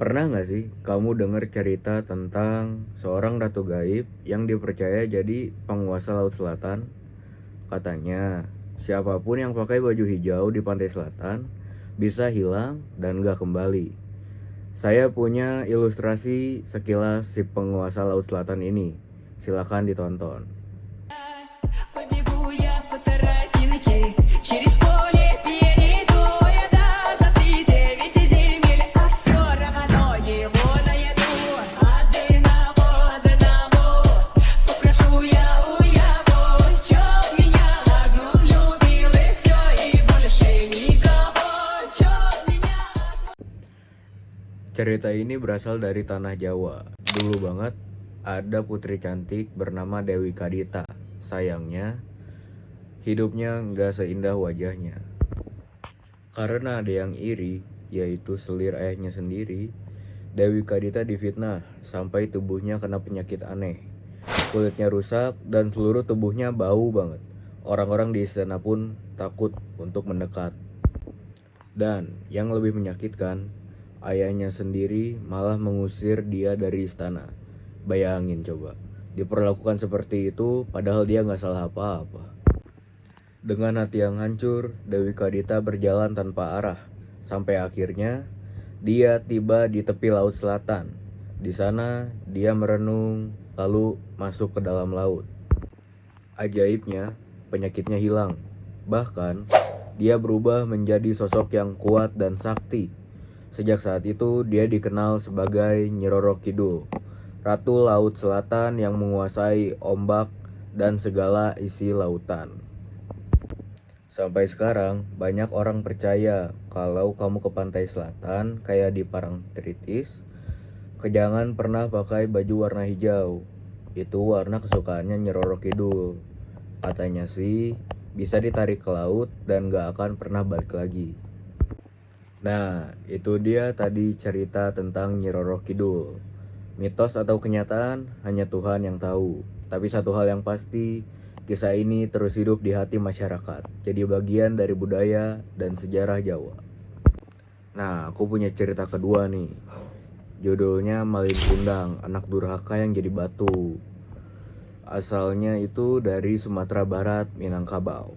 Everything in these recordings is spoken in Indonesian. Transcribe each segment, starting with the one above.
Pernah nggak sih kamu dengar cerita tentang seorang ratu gaib yang dipercaya jadi penguasa Laut Selatan? Katanya, siapapun yang pakai baju hijau di pantai selatan bisa hilang dan gak kembali. Saya punya ilustrasi sekilas si penguasa Laut Selatan ini. Silakan ditonton. Побегу я по тропинке, через поле перейду я до за 9 земель, а все равно его найду. Одному попрошу я у его, чтоб меня одну любил и все, и больше никого, чтоб меня. Cerita ini berasal dari tanah Jawa. Dulu banget ada putri cantik bernama Dewi Kadita. Sayangnya, hidupnya nggak seindah wajahnya. Karena ada yang iri, yaitu selir ayahnya sendiri, Dewi Kadita difitnah sampai tubuhnya kena penyakit aneh. Kulitnya rusak dan seluruh tubuhnya bau banget. Orang-orang di istana pun takut untuk mendekat. Dan yang lebih menyakitkan, ayahnya sendiri malah mengusir dia dari istana. Bayangin coba, diperlakukan seperti itu padahal dia nggak salah apa-apa. Dengan hati yang hancur, Dewi Kadita berjalan tanpa arah. Sampai akhirnya, dia tiba di tepi Laut Selatan. Di sana, dia merenung, lalu masuk ke dalam laut. Ajaibnya, penyakitnya hilang. Bahkan, dia berubah menjadi sosok yang kuat dan sakti. Sejak saat itu, dia dikenal sebagai Nyi Roro Kidul, Ratu Laut Selatan yang menguasai ombak dan segala isi lautan. Sampai sekarang, banyak orang percaya kalau kamu ke pantai selatan, kayak di Parangtritis, jangan pernah pakai baju warna hijau. Itu warna kesukaannya Nyi Roro Kidul. Katanya sih, bisa ditarik ke laut dan gak akan pernah balik lagi. Nah, itu dia tadi cerita tentang Nyi Roro Kidul. Mitos atau kenyataan, hanya Tuhan yang tahu. Tapi satu hal yang pasti, kisah ini terus hidup di hati masyarakat, jadi bagian dari budaya dan sejarah Jawa. Nah, aku punya cerita kedua nih. Judulnya Malin Kundang, anak durhaka yang jadi batu. Asalnya itu dari Sumatera Barat, Minangkabau.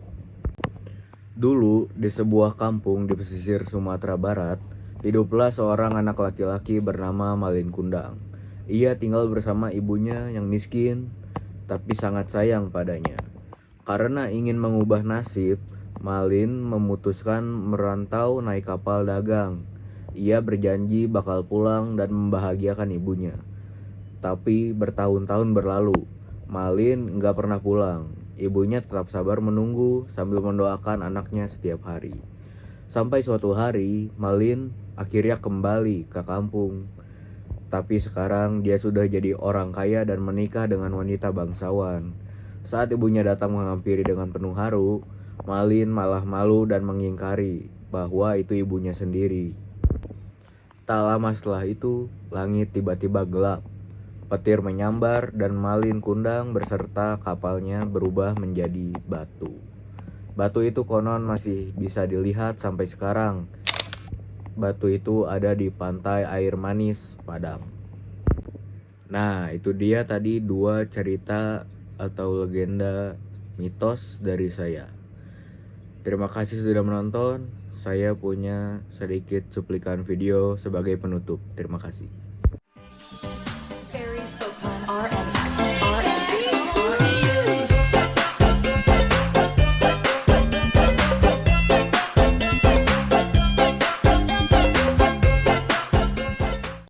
Dulu, di sebuah kampung di pesisir Sumatera Barat, hiduplah seorang anak laki-laki bernama Malin Kundang. Ia tinggal bersama ibunya yang miskin, tapi sangat sayang padanya. Karena ingin mengubah nasib, Malin memutuskan merantau naik kapal dagang. Ia berjanji bakal pulang dan membahagiakan ibunya. Tapi bertahun-tahun berlalu, Malin nggak pernah pulang. Ibunya tetap sabar menunggu sambil mendoakan anaknya setiap hari. Sampai suatu hari, Malin akhirnya kembali ke kampung. Tapi sekarang dia sudah jadi orang kaya dan menikah dengan wanita bangsawan. Saat ibunya datang menghampiri dengan penuh haru, Malin malah malu dan mengingkari bahwa itu ibunya sendiri. Tak lama setelah itu, langit tiba-tiba gelap. Petir menyambar dan Malin Kundang beserta kapalnya berubah menjadi batu. Batu itu konon masih bisa dilihat sampai sekarang. Batu itu ada di pantai Air Manis, Padang. Nah, itu dia tadi dua cerita atau legenda mitos dari saya. Terima kasih sudah menonton. Saya punya sedikit cuplikan video sebagai penutup. Terima kasih.